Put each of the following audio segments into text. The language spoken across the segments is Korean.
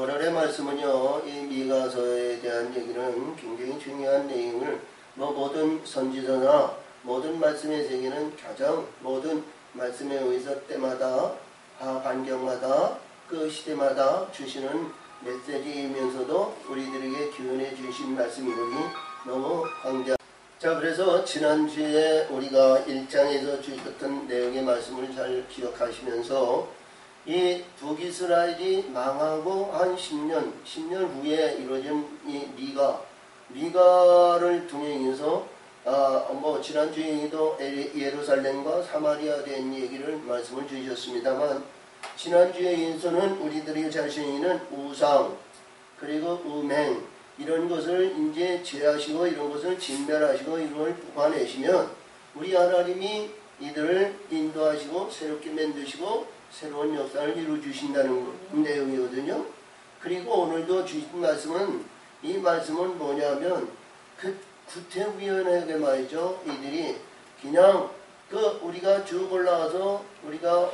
오늘의 말씀은요, 이 미가서에 대한 얘기는 굉장히 중요한 내용을 모든 선지서나 모든 말씀의 세계는 가장 모든 말씀에 의해서 때마다 환경마다 그 시대마다 주시는 메시지이면서도 우리들에게 기원해 주신 말씀이니 너무 광대합니다. 자, 그래서 지난주에 우리가 1장에서 주셨던 내용의 말씀을 잘 기억하시면서 이 북이스라엘이 망하고 한 10년 후에 이루어진 이 미가를 통해서 지난주에도 예루살렘과 사마리아에 대한 얘기를 말씀을 주셨습니다만, 지난주에서는 우리들이 자신이 있는 우상 그리고 음행 이런 것을 이제 제하시고 이런 것을 진멸하시고 이런 걸 뽑아내시면 우리 하나님이 이들을 인도하시고 새롭게 만드시고 새로운 역사를 이루어주신다는 내용이거든요. 그리고 오늘도 주신 말씀은, 이 말씀은 뭐냐면 그 구태위원회에 말이죠. 이들이 그냥 우리가 쭉 올라가서 우리가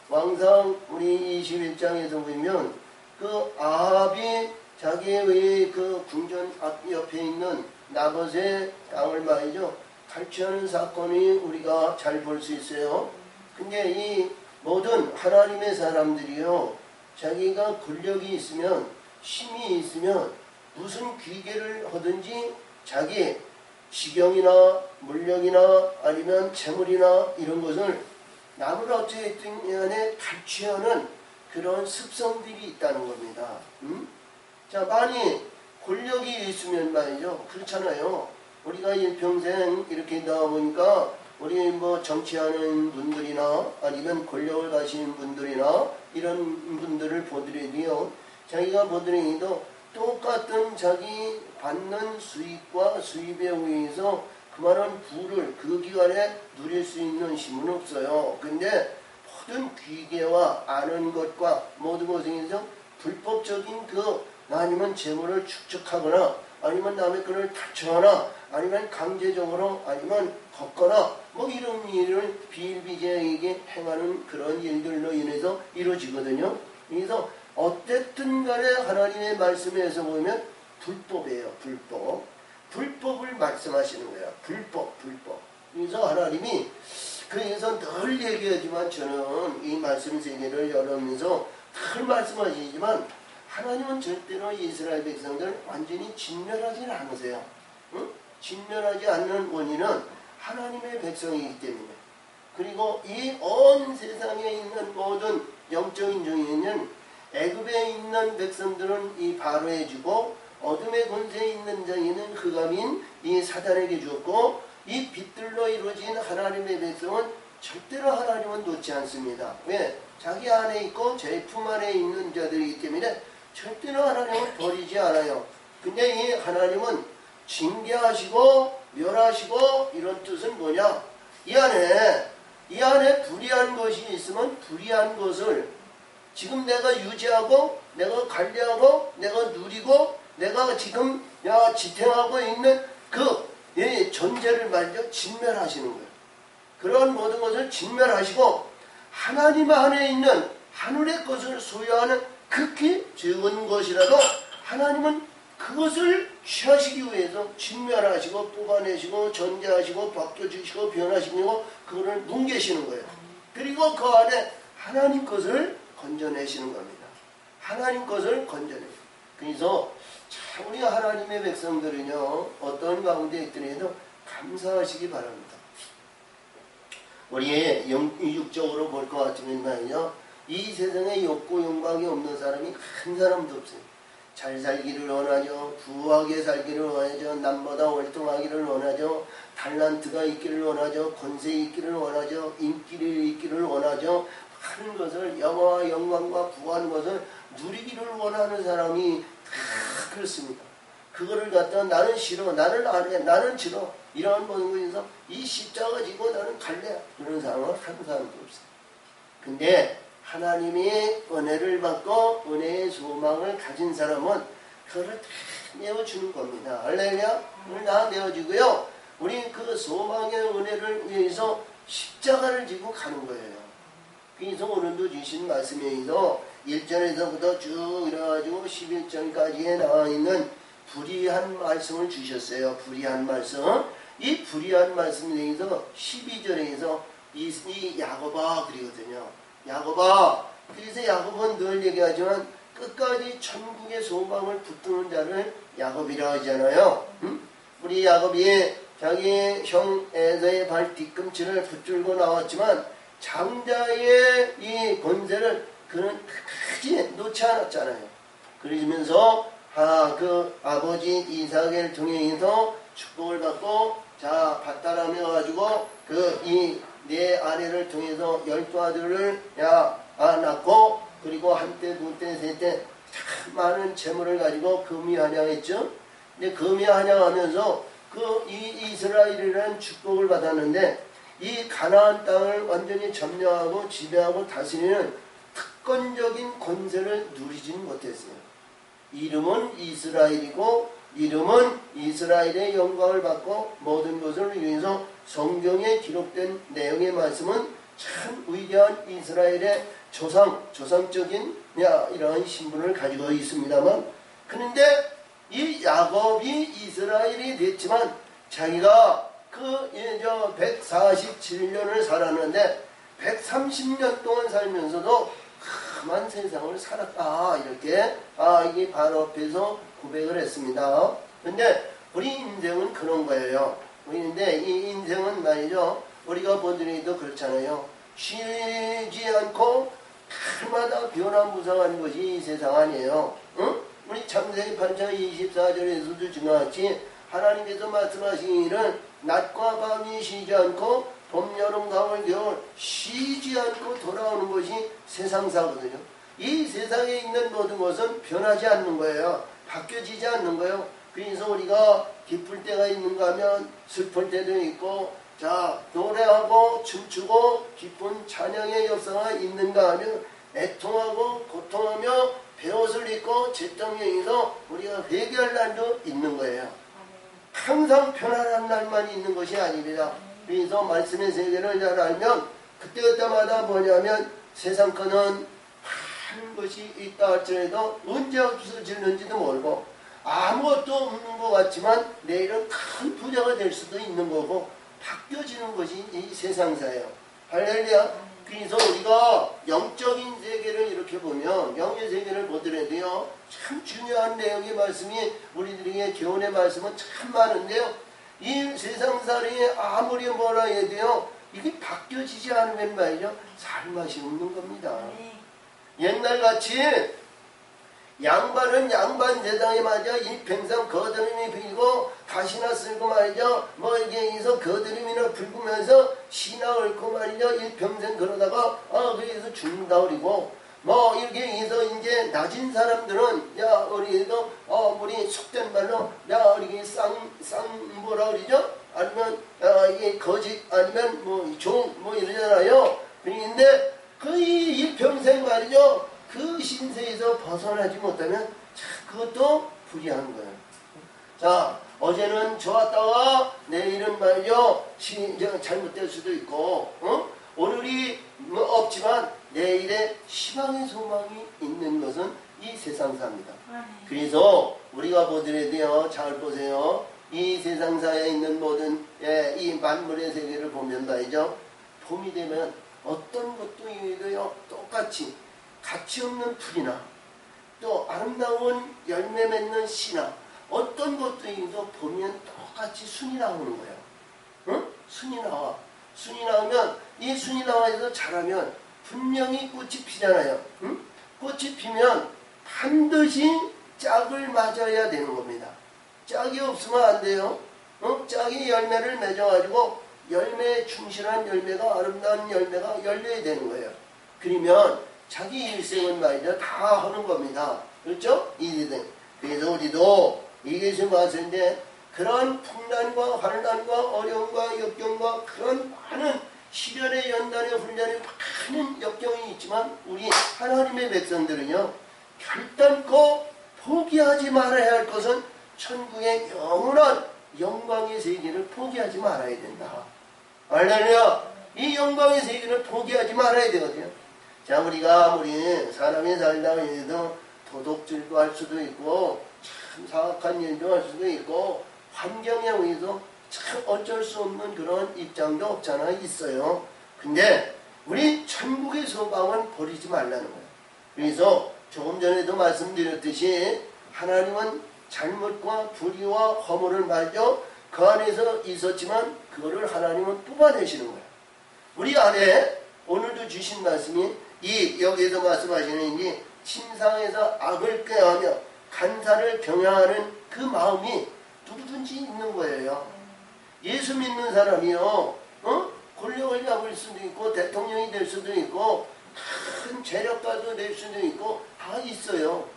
왕상 우리 21장에서 보면 그 아합이 자기의 그 궁전 앞 옆에 있는 나봇의 땅을 말이죠. 탈취하는 사건이 우리가 잘 볼 수 있어요. 근데 이 모든 하나님의 사람들이요, 자기가 권력이 있으면 힘이 있으면 무슨 귀계를 하든지 자기 지경이나 물력이나 아니면 재물이나 이런 것을 남을 어찌했든 간에 탈취하는 그런 습성들이 있다는 겁니다. 자, 많이 권력이 있으면 말이죠. 그렇잖아요. 우리가 일평생 이렇게 나와보니까 우리 정치하는 분들이나 아니면 권력을 가지는 분들이나 이런 분들을 보더라도요, 자기가 보더라도 똑같은 자기 받는 수입과 수입에 의해서 그만한 부를 그 기간에 누릴 수 있는 힘은 없어요. 근데 모든 귀계와 아는 것과 모든 것에서 불법적인 아니면 재물을 축적하거나 아니면 남의 것을 탈취하거나 아니면 강제적으로 아니면 걷거나 이런 일을 비일비재하게 행하는 그런 일들로 인해서 이루어지거든요. 그래서 어쨌든 간에 하나님의 말씀에서 보면 불법이에요. 불법을 말씀하시는 거예요. 불법. 그래서 하나님이, 그래서 늘 얘기하지만 저는 이 말씀 세계를 열으면서 늘 말씀하시지만 하나님은 절대로 이스라엘 백성들을 완전히 진멸하지는 않으세요. 진멸하지 않는 원인은 하나님의 백성이기 때문에, 그리고 이 온 세상에 있는 모든 영적인 중에는 애굽에 있는 백성들은 이 바로에 주고 어둠의 권세에 있는 자에는 흑암인 이 사단에게 주었고, 이 빛들로 이루어진 하나님의 백성은 절대로 하나님은 놓지 않습니다. 왜? 자기 안에 있고 제 품 안에 있는 자들이기 때문에 절대로 하나님은 버리지 않아요. 근데 이 하나님은 징계하시고 멸하시고 이런 뜻은 뭐냐? 이 안에 불의한 것이 있으면 불의한 것을 지금 내가 유지하고 내가 관리하고 내가 누리고 내가 지금 지탱하고 있는 존재를 말이죠. 진멸하시는 거예요. 그런 모든 것을 진멸하시고 하나님 안에 있는 하늘의 것을 소유하는 극히 적은 것이라도 하나님은 그것을 취하시기 위해서 진멸하시고 뽑아내시고 전제하시고 바꿔주시고 변화시키고 그거를 뭉개시는 거예요. 그리고 그 안에 하나님 것을 건져내시는 겁니다. 하나님 것을 건져내요. 그래서 참 우리 하나님의 백성들은요, 어떤 가운데 있더라도 감사하시기 바랍니다. 우리 육적으로 볼 것 같으면 말이죠, 이 세상에 욕구 욕망이 없는 사람이 한 사람도 없어요. 잘 살기를 원하죠. 부하게 살기를 원하죠. 남보다 월등하기를 원하죠. 달란트가 있기를 원하죠. 권세 있기를 원하죠. 인기를 있기를 원하죠. 하는 것을 영화와 영광과 부하는 것을 누리기를 원하는 사람이 다 그렇습니다. 그거를 갖다 나는 싫어, 나는 안 해, 나는 싫어 이런 모든 것에서 이 십자가 지고 나는 갈래 그런 사람은 한 사람도 없어요. 근데 하나님의 은혜를 받고 은혜의 소망을 가진 사람은 그거를 다 내어주는 겁니다. 할렐루야. 오늘 다 내어주고요. 우리 그 소망의 은혜를 위해서 십자가를 지고 가는 거예요. 그래서 오늘도 주신 말씀에 의해서 1절에서부터 쭉 이래가지고 11절까지에 나와 있는 불의한 말씀을 주셨어요. 불의한 말씀. 이 불의한 말씀에 대해서 12절에서 이 야곱아 그러거든요. 야곱아. 그래서 야곱은 늘 얘기하지만 끝까지 천국의 소망을 붙드는 자를 야곱이라 하잖아요. 우리 야곱이 자기 형 에서의 발 뒤꿈치를 붙들고 나왔지만 장자의 이 권세를 그는 끝까지 놓지 않았잖아요. 그러면서 그 아버지 이삭을 통해서 축복을 받고 자 밧다람에 가지고 내 아내를 통해서 12아들을 낳고 그리고 한때 두때 셋때 참 많은 재물을 가지고 금이환영했죠. 근데 금이환영하면서 이 이스라엘이라는 축복을 받았는데 이 가나안 땅을 완전히 점령하고 지배하고 다스리는 특권적인 권세를 누리지는 못했어요. 이름은 이스라엘이고 이름은 이스라엘의 영광을 받고 모든 것을 위해서 성경에 기록된 내용의 말씀은 참 위대한 이스라엘의 조상적인 이러한 신분을 가지고 있습니다만 그런데 이 야곱이 이스라엘이 됐지만 자기가 147년을 살았는데 130년 동안 살면서도 험한 세상을 살았다 이렇게 이게 바로 앞에서 고백을 했습니다. 근데 우리 인생은 그런 거예요. 근데 이 인생은 말이죠. 우리가 보더라도 그렇잖아요. 쉬지 않고 날마다 변화무쌍한 것이 이 세상 아니에요. 응? 우리 창세기 8장 24절에서도 증거같이 하나님께서 말씀하시기를 낮과 밤이 쉬지 않고 봄, 여름, 가을, 겨울 쉬지 않고 돌아오는 것이 세상사거든요. 이 세상에 있는 모든 것은 변하지 않는 거예요. 바뀌어지지 않는 거예요. 그래서 우리가 기쁠 때가 있는가 하면 슬플 때도 있고 자 노래하고 춤추고 기쁜 찬양의 역사가 있는가 하면 애통하고 고통하며 베옷을 입고 제정령에서 우리가 회개할 날도 있는 거예요. 항상 편안한 날만 있는 것이 아닙니다. 그래서 말씀의 세계를 잘 알면 그때마다 뭐냐면 세상 거는 많은 것이 있다 할지라도 언제 없어질는지도 모르고 아무것도 없는 것 같지만 내일은 큰 부자가 될 수도 있는 거고 바뀌어지는 것이 이 세상사예요. 할렐루야. 그래서 우리가 영적인 세계를 이렇게 보면 영의 세계를 보더라도요 참 중요한 내용의 말씀이 우리들에게 교훈의 말씀은 참 많은데요 이 세상살이 아무리 뭐라 해도요 이게 바뀌어지지 않으면 말이죠 살맛이 없는 겁니다. 옛날같이 양반은 양반 세상에 맞아 일평생 거드름이 빌고 가시나 쓸고 말이죠 이렇게 해서 거드름이나 불구면서 시나 얽고 말이죠 일평생 그러다가 그래서 죽는다 그러고 이렇게 해서 이제 낮은 사람들은 우리도 우리 속된 말로 이렇게 뭐라 그러죠 아니면 이게 거짓 아니면 종 이러잖아요. 그런데 이 일평생 말이죠 그 신세에서 벗어나지 못하면 그것도 불의한 거예요. 자, 어제는 좋았다가 내일은 말이죠 잘못될 수도 있고 오늘이 없지만 내일에 희망의 소망이 있는 것은 이 세상사입니다. 그래서 우리가 보더라도요 잘 보세요. 이 세상사에 있는 모든 이 만물의 세계를 보면 말이죠 봄이 되면 어떤 것도 이도요 똑같이 가치 없는 풀이나 또 아름다운 열매 맺는 씨나 어떤 것도 이도 보면 똑같이 순이 나오는 거예요. 응? 순이 나와. 순이 나오면 이 순이 나와서 자라면 분명히 꽃이 피잖아요. 응? 꽃이 피면 반드시 짝을 맞아야 되는 겁니다. 짝이 없으면 안 돼요. 짝이 열매를 맺어가지고 열매에 충실한 열매가 아름다운 열매가 열려야 되는 거예요. 그러면 자기 일생은 말이죠 다 하는 겁니다. 그렇죠? 이들은. 그래서 우리도 이것이 맞은데 그런 풍란과 환란과 어려움과 역경과 그런 많은 시련의 연단의 훈련의 많은 역경이 있지만 우리 하나님의 백성들은요 결단코 포기하지 말아야 할 것은 천국의 영원한 영광의 세계를 포기하지 말아야 된다. 할렐루야. 이 영광의 세계를 포기하지 말아야 되거든요. 자, 우리가 아무리 사람이 살다 해도 도둑질도 할 수도 있고 참 사악한 일도 할 수도 있고 환경에 의해서 참 어쩔 수 없는 그런 입장도 없잖아 있어요. 근데 우리 천국의 소망은 버리지 말라는 거예요. 그래서 조금 전에도 말씀드렸듯이 하나님은 잘못과 불의와 허물을 말죠. 그 안에서 있었지만 그거를 하나님은 뽑아내시는 거예요. 우리 안에 오늘도 주신 말씀이 이 여기에서 말씀하시는 이 침상에서 악을 꾀하며 간사를 경향하는 그 마음이 누구든지 있는 거예요. 예수 믿는 사람이요, 권력을 잡을 수도 있고 대통령이 될 수도 있고 큰 재력가도 될 수도 있고 다 있어요.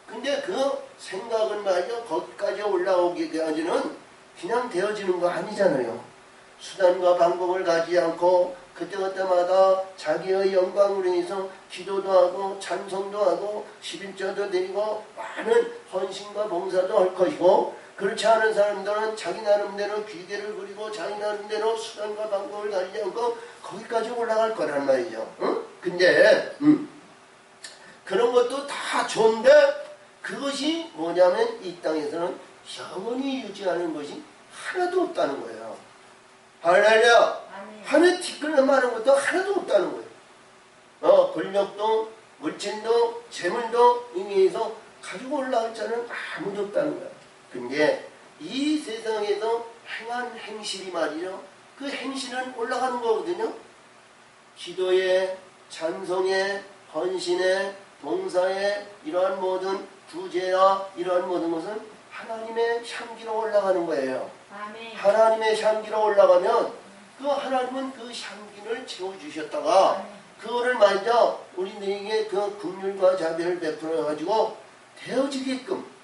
근데 그 생각은 말이죠, 거기까지 올라오기까지는 그냥 되어지는 거 아니잖아요. 수단과 방법을 가지 않고 그때그때마다 자기의 영광으로 인해서 기도도 하고 찬송도 하고 11조도 드리고 많은 헌신과 봉사도 할 것이고, 그렇지 않은 사람들은 자기 나름대로 귀계를 부리고 자기 나름대로 수단과 방법을 가지지 않고 거기까지 올라갈 거란 말이죠. 근데 그런 것도 다 좋은데 그것이 뭐냐면 이 땅에서는 영원히 유지하는 것이 하나도 없다는 거예요. 할렐루야. 하늘 티끌만 많은 것도 하나도 없다는 거예요. 권력도 물질도 재물도 의미해서 가지고 올라갈 자는 아무도 없다는 거예요. 근데 이 세상에서 행한 행실이 말이죠, 그 행실은 올라가는 거거든요. 기도에, 찬송에, 헌신에, 봉사에, 이러한 모든 구제와 이러한 모든 것은 하나님의 향기로 올라가는 거예요. 아멘. 하나님의 향기로 올라가면 그 하나님은 그 향기를 채워주셨다가 그거를 말이죠, 우리들에게 그 긍휼과 자비를 베풀어 가지고 되어지게끔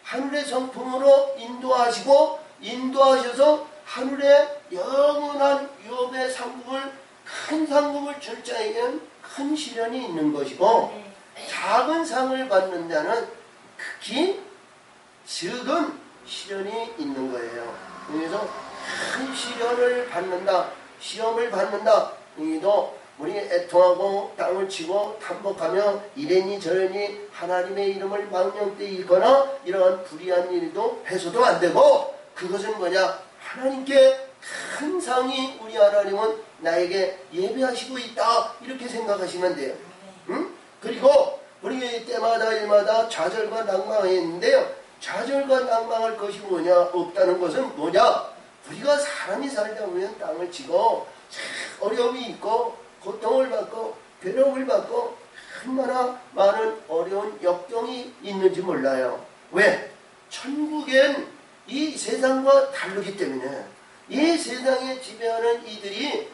하늘의 성품으로 인도하시고 인도하셔서 하늘의 영원한 유업의 상급을, 큰 상급을 줄 자에게는 큰 시련이 있는 것이고, 작은 상을 받는 자는 극히 적은 시련이 있는 거예요. 그래서 큰 시련을 받는다, 시험을 받는다. 이도 우리 애통하고 땅을 치고 탐복하며 이래니 저래니 하나님의 이름을 망령되이 읽거나 이러한 불의한 일도 해서도 안 되고, 그것은 뭐냐, 하나님께 큰 상이 우리 하나님은 나에게 예배하시고 있다, 이렇게 생각하시면 돼요. 그리고 우리 때마다 일마다 좌절과 낭망했는데요, 좌절과 낭망할 것이 뭐냐, 없다는 것은 뭐냐, 우리가 사람이 살다 보면 땅을 치고 어려움이 있고 고통을 받고 괴로움을 받고 얼마나 많은 어려운 역경이 있는지 몰라요. 왜? 천국엔 이 세상과 다르기 때문에 이 세상에 지배하는 이들이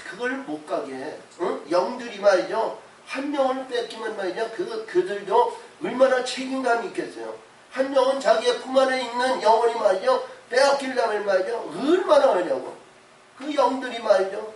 그걸 못 가게, 영들이 말이죠, 한 명을 뺏기면 말이죠, 그들도 얼마나 책임감이 있겠어요. 한 영은 자기의 품 안에 있는 영혼이 말이죠, 빼앗기려면 말이죠, 얼마나 하냐고. 그 영들이 말이죠,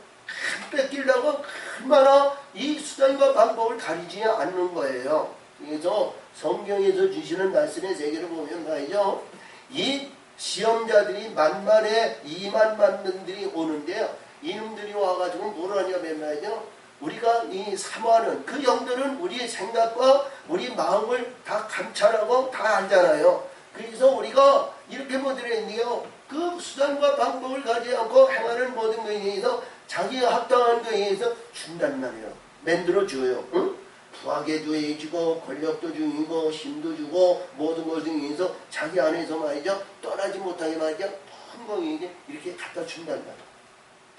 뺏기려고 얼마나 이 수단과 방법을 가리지 않는 거예요. 그래서 성경에서 주시는 말씀의 세계를 보면 말이죠, 이 시험자들이 만만에 2만 명들이 오는데요, 이놈들이 와가지고 뭘 하냐면 말이죠, 우리가 이 사모하는 그 영들은 우리의 생각과 우리 마음을 다 감찰하고 다 알잖아요. 그래서 우리가 이렇게 보더랬는데요, 그 수단과 방법을 가지지 않고 행하는 모든 것에 대해서 자기가 합당한 것에 의해서 준단 말이에요. 만들어줘요. 부하게도 해주고 권력도 주고 힘도 주고 모든 것에 의해서 자기 안에서 말이죠, 떠나지 못하게 말이죠, 풍성하게 이렇게 갖다 준단 말이에요.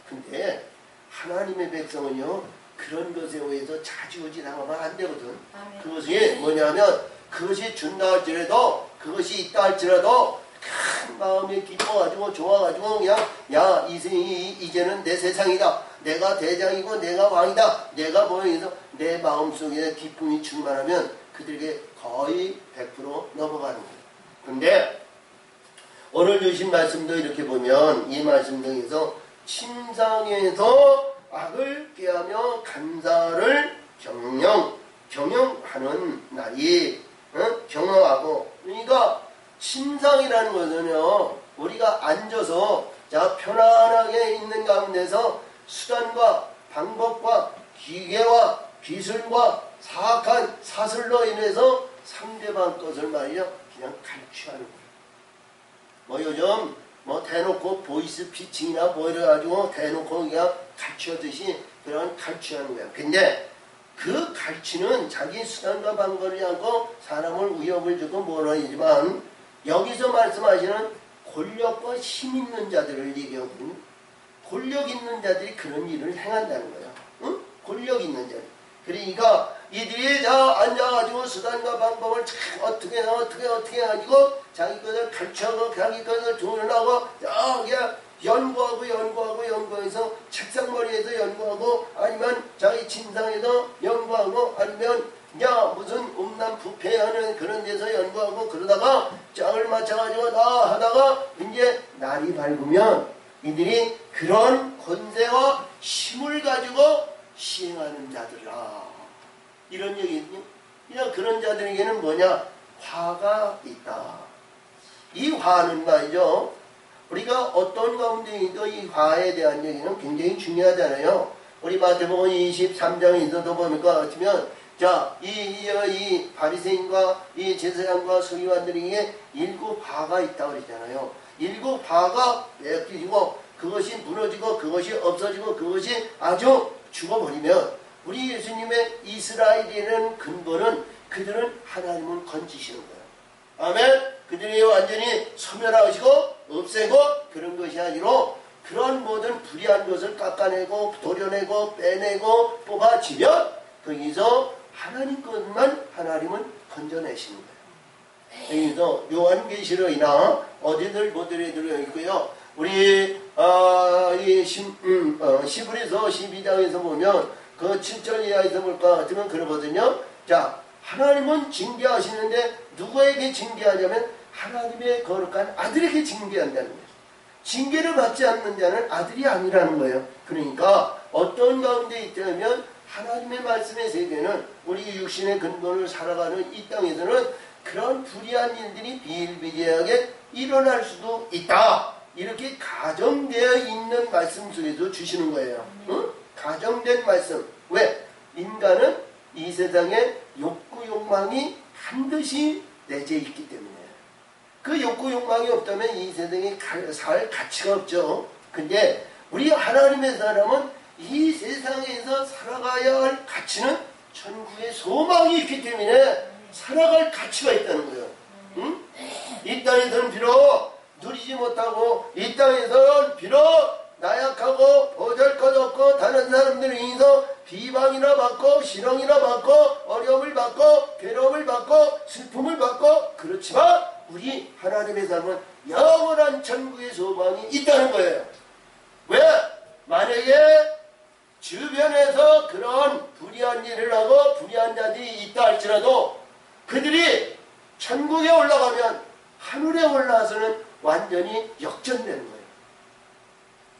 근데 하나님의 백성은요, 그런 것에 의해서 자지우지당하면 안 되거든. 그것이 뭐냐면, 그것이 준다 할지라도, 그것이 있다 할지라도 큰 마음에 기뻐가지고 좋아가지고 그냥 이제는 내 세상이다, 내가 대장이고 내가 왕이다, 내가 뭐해서 내 마음속에 기쁨이 충만하면 그들에게 거의 100% 넘어가는 거예요. 근데 오늘 주신 말씀도 이렇게 보면 이 말씀 중에서 침상에서 악을 꾀하며 간사를 경영하는 날이, 경영하고, 그러니까 침상이라는 것은요, 우리가 앉아서 자 편안하게 있는 가운데서 수단과 방법과 기계와 기술과 사악한 사슬로 인해서 상대방 것을 말이죠 그냥 갈취하는 거예요. 뭐 요즘 뭐 대놓고 보이스 피칭이나 뭐 이래가지고 대놓고 그냥 갈취하듯이 그런 갈취하는 거예요. 근데 그 갈취는 자기 수단과 방법이 않고 사람을 위협을 주고 뭐라이지만 여기서 말씀하시는 권력과 힘 있는 자들을 얘기하거든요. 권력 있는 자들이 그런 일을 행한다는 거예요. 응? 권력 있는 자들. 그러니까 이들이 앉아가지고 수단과 방법을 어떻게 해가지고 자기 것을 갈취하고 자기 것을 조련하고 그냥 연구해서 책상머리에서 연구하고 아니면 자기 침상에서 연구하고 아니면 무슨 음란 부패하는 그런 데서 연구하고 그러다가 짝을 맞춰가지고 다 하다가 이제 날이 밝으면 이들이 그런 권세와 힘을 가지고 시행하는 자들이라 이런 얘기거든요. 그냥 그런 자들에게는 뭐냐? 화가 있다. 이 화는 말이죠. 우리가 어떤 가운데에도 이 화에 대한 얘기는 굉장히 중요하잖아요. 우리 마태복음 23장에서도 보니까 같으면 이 바리새인과 이 제사장과 서기관들에게 일곱 화가 있다고 그랬잖아요. 일곱 화가 뺏기고 그것이 무너지고 그것이 없어지고 그것이 아주 죽어버리면 우리 예수님의 이스라엘이라는 근본은 그들은 하나님을 건지시는 거예요. 아멘. 그들이 완전히 소멸하시고 없애고 그런 것이 아니라 그런 모든 불의한 것을 깎아내고 도려내고 빼내고 뽑아지면 거기서 하나님 것만 하나님은 건져내시는 거예요. 여기서 요한계시록이나 어디들 모델에 들어있고요. 우리 시브리서 12장에서 보면 그 7절 이하에서 볼 것 같으면 그러거든요. 자, 하나님은 징계하시는데 누구에게 징계하냐면 하나님의 거룩한 아들에게 징계한다는 거예요. 징계를 받지 않는 자는 아들이 아니라는 거예요. 그러니까 어떤 가운데 있다면 하나님의 말씀의 세계는 우리 육신의 근본을 살아가는 이 땅에서는 그런 불의한 일들이 비일비재하게 일어날 수도 있다. 이렇게 가정되어 있는 말씀 속에서 주시는 거예요. 응? 가정된 말씀. 왜? 인간은 이 세상에 욕구 욕망이 반드시 내재 있기 때문에 그 욕구 욕망이 없다면 이 세상에 살 가치가 없죠. 근데 우리 하나님의 사람은 이 세상에서 살아가야 할 가치는 천국의 소망이 있기 때문에 살아갈 가치가 있다는 거예요. 응? 이 땅에서는 비록 누리지 못하고 이 땅에서는 비록 나약하고 보잘것없고 다른 사람들에 의해서 비방이나 받고 실형이나 받고 어려움을 받고 괴로움을 받고 슬픔을 받고 그렇지만 우리 하나님의 삶은 영원한 천국의 소망이 있다는 거예요. 왜? 만약에 주변에서 그런 불의한 일을 하고 불의한 자들이 있다 할지라도 그들이 천국에 올라가면 하늘에 올라와서는 완전히 역전되는 거예요.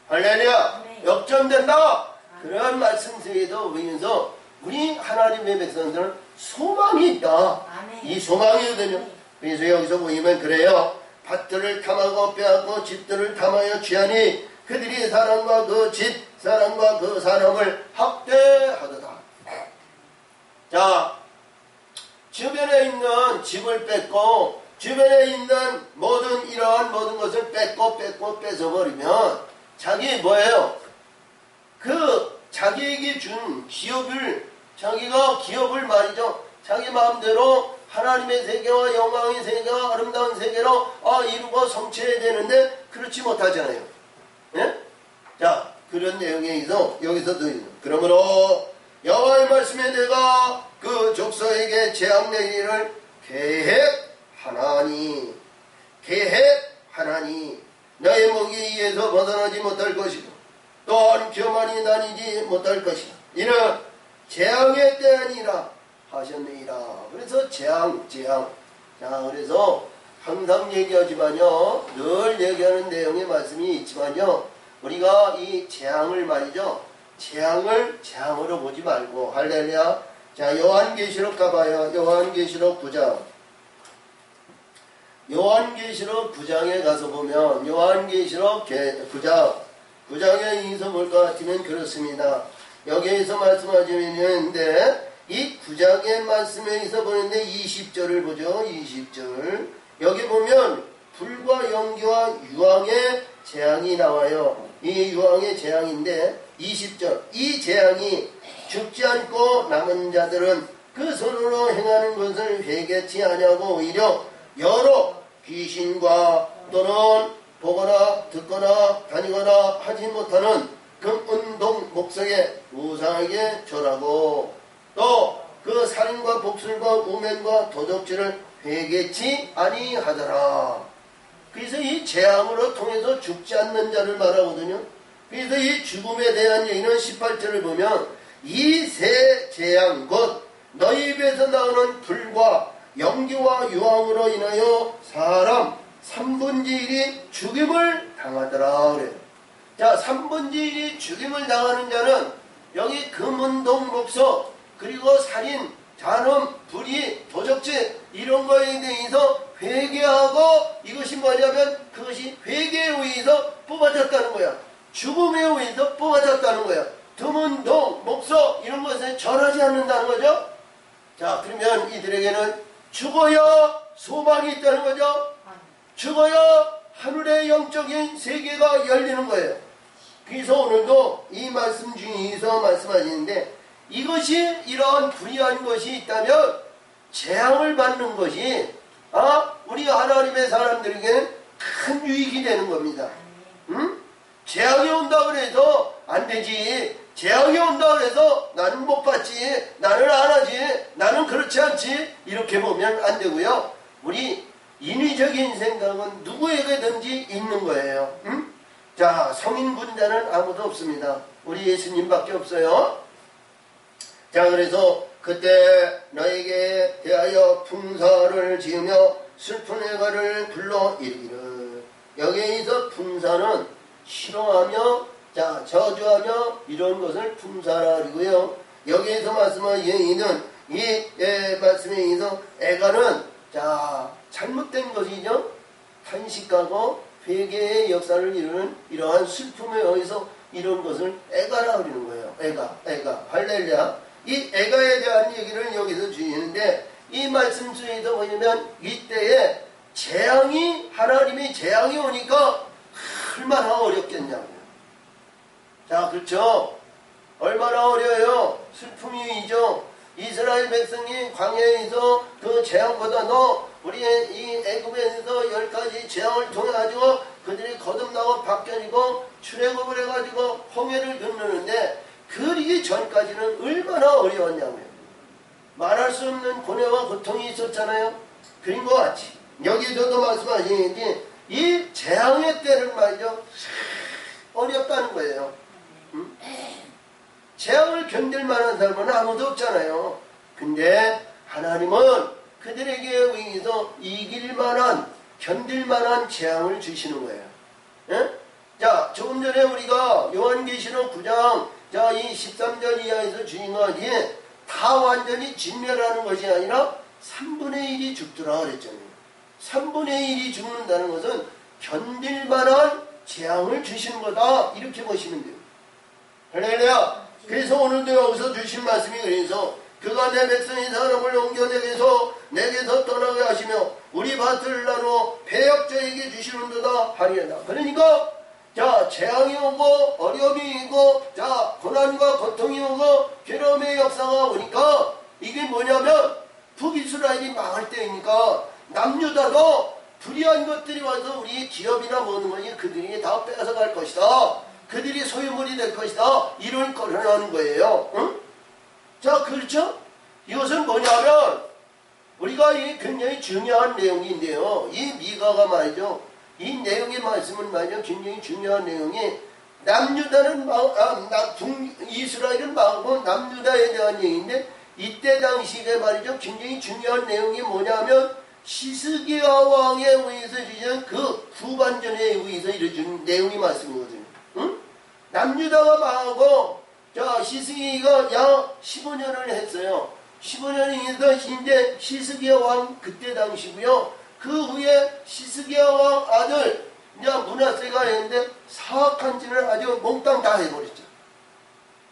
할렐루야! 네. 역전된다! 그런 말씀 속에도 보면서 우리 하나님의 백성들은 소망이 있다. 아멘. 이 소망이거든요. 네. 그래서 여기서 보이면 그래요. 밭들을 탐하고 빼앗고 집들을 탐하여 취하니 그들이 사람과 그 집, 사람과 그 사람을 학대하도다. 자, 주변에 있는 집을 뺏고 주변에 있는 이러한 모든 것을 뺏고 뺏어버리면 자기 뭐예요? 그 자기에게 준 자기가 기업을 말이죠. 자기 마음대로 하나님의 세계와 영광의 세계와 아름다운 세계로 이루고 성취해야 되는데 그렇지 못하잖아요. 예? 자, 그런 내용에 여기서도 그러므로 여호와의 말씀에 내가 그 족속에게 재앙 내리를 계획하나니 너의 목에 의해서 벗어나지 못할 것이고 또한 교만이 다니지 못할 것이다. 이는 재앙의 때 아니라 하셨느니라. 그래서 재앙. 자, 그래서 항상 얘기하지만요, 늘 얘기하는 내용의 말씀이 있지만요, 우리가 이 재앙을 말이죠, 재앙으로 보지 말고, 할렐루야. 자, 요한계시록 가봐요. 요한계시록 9장. 요한계시록 9장에 가서 보면, 요한계시록 9장에 인서 볼 것 같으면 그렇습니다. 여기에서 말씀하시는데 이 구약의 말씀에서 보는데 20절을 보죠. 20절 여기 보면 불과 연기와 유황의 재앙이 나와요. 이 유황의 재앙인데 20절 이 재앙이 죽지 않고 남은 자들은 그 손으로 행하는 것을 회개치 아니하고 오히려 여러 귀신과 또는 보거나 듣거나 다니거나 하지 못하는 금은동 목석의 우상에게 절하고 또 그 살인과 복술과 우면과 도적질을 회개치 아니하더라. 그래서 이 재앙으로 통해서 죽지 않는 자를 말하거든요. 그래서 이 죽음에 대한 얘기는 18절을 보면 이 세 재앙 곧 너희 입에서 나오는 불과 연기와 유황으로 인하여 사람 3분의 1이 죽임을 당하더라 그래요. 자, 3분의 1이 죽임을 당하는 자는 여기 금은동 목석 그리고 살인, 잔음, 불의, 도적질 이런 거에 대해서 회개하고 이것이 뭐냐면 그것이 회개에 의해서 뽑아졌다는 거야. 죽음에 의해서 뽑아졌다는 거야. 금은동, 목석 이런 것에 절하지 않는다는 거죠. 자, 그러면 이들에게는 죽어야 소망이 있다는 거죠. 죽어야 하늘의 영적인 세계가 열리는 거예요. 그래서 오늘도 이 말씀 중에서 말씀하시는데 이것이 이러한 불의한 것이 있다면 재앙을 받는 것이 우리 하나님의 사람들에게는 큰 유익이 되는 겁니다. 응? 재앙이 온다 그래서 안 되지. 재앙이 온다 그래서 나는 못 받지. 나는 안 하지. 나는 그렇지 않지. 이렇게 보면 안 되고요. 우리 인위적인 생각은 누구에게든지 있는 거예요. 응? 자, 성인 군자는 아무도 없습니다. 우리 예수님밖에 없어요. 자, 그래서 그때 너에게 대하여 풍사를 지으며 슬픈 애가를 불러 이르기를. 여기에서 풍사는 싫어하며 자 저주하며 이런 것을 풍사라 그러고요. 여기에서 말씀한 예의는 이 말씀에 의해서 애가는 자 잘못된 것이죠. 탄식하고 회개의 역사를 이루는 이러한 슬픔에 의해서 이런 것을 애가라 그러는 거예요. 애가 할렐루야. 이 애가에 대한 얘기를 여기서 주시는데 이 말씀 중에서 보시면 이때에 재앙이 하나님의 재앙이 오니까 얼마나 어렵겠냐고요. 자, 그렇죠. 얼마나 어려워요. 슬픔이죠. 이스라엘 백성이 광야에서 그 재앙보다도 우리의 이 애굽에서 10가지 재앙을 통해 가지고 그들이 거듭나고 바뀌어지고 출애굽을 해가지고 홍해를 건너는데 그러기 전까지는 얼마나 어려웠냐고요. 말할 수 없는 고뇌와 고통이 있었잖아요. 그런 것 같이 여기서도 말씀하시는지 이 재앙의 때는 말이죠 어렵다는 거예요. 응? 재앙을 견딜 만한 사람은 아무도 없잖아요. 근데 하나님은 그들에게 의해서 이길 만한 견딜 만한 재앙을 주시는 거예요. 예? 자, 조금 전에 우리가 요한계시록 9장 자, 이 13절 이하에서 주인 것이 다 완전히 진멸하는 것이 아니라 3분의 1이 죽더라 그랬잖아요. 3분의 1이 죽는다는 것은 견딜 만한 재앙을 주시는 거다. 이렇게 보시면 돼요. 할렐루야. 그래서 오늘도 여기서 주신 말씀이 그래서 그가 내 백성인 사람을 옮겨 내게서 떠나게 하시며 우리 밭을 나누어 패역자에게 주시는도다 하리이다. 그러니까 자 재앙이 오고 어려움이 오고 자 고난과 고통이 오고 괴로움의 역사가 오니까 이게 뭐냐면 북이스라엘이 망할 때이니까 남유다도 불의한 것들이 와서 우리 기업이나 모든 것이 그들이 다 뺏어갈 것이다. 그들이 소유물이 될 것이다. 이런 걸 하는 거예요. 응? 자, 그렇죠? 이것은 뭐냐면 우리가 이 굉장히 중요한 내용인데요. 이 미가가 말이죠. 이 내용의 말씀은 말이죠. 굉장히 중요한 내용이 남유다는 이스라엘은 망하고 남유다에 대한 얘기인데 이때 당시에 말이죠. 굉장히 중요한 내용이 뭐냐면 시스기야 왕에 의해서 주신 그 후반전에 의해서 이루어진 내용이 말씀이거든요. 응? 남유다가 망하고 자 시스기가 약 15년을 했어요. 15년이 있어서 이제 시스기야 왕 그때 당시고요. 그 후에 시스기야 왕 아들 이제 므낫세가 했는데 사악한 짓을 아주 몽땅 다 해버렸죠.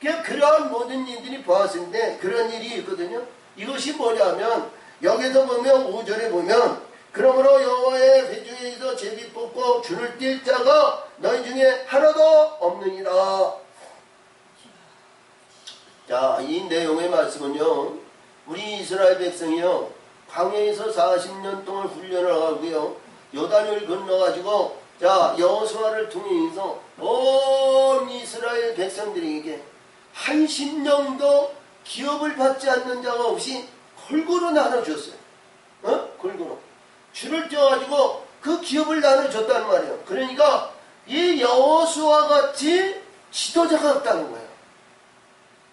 그러한 모든 일들이 보았을 때 그런 일이 있거든요. 이것이 뭐냐면 여기서 보면 5절에 보면 그러므로 여호와의 회중에서 제비 뽑고 줄을 띨 자가 너희 중에 하나도 없느니라. 자, 이 내용의 말씀은요, 우리 이스라엘 백성이요 광야에서 40년 동안 훈련을 하고요 요단을 건너가지고 자 여호수아를 통해서 온 이스라엘 백성들에게 한 심령도 기업을 받지 않는 자가 없이 골고루 나눠줬어요. 골고루 줄을 쪄가지고 그 기업을 나눠줬단 말이에요. 그러니까 이 여호수아 같이 지도자가 없다는 거예요.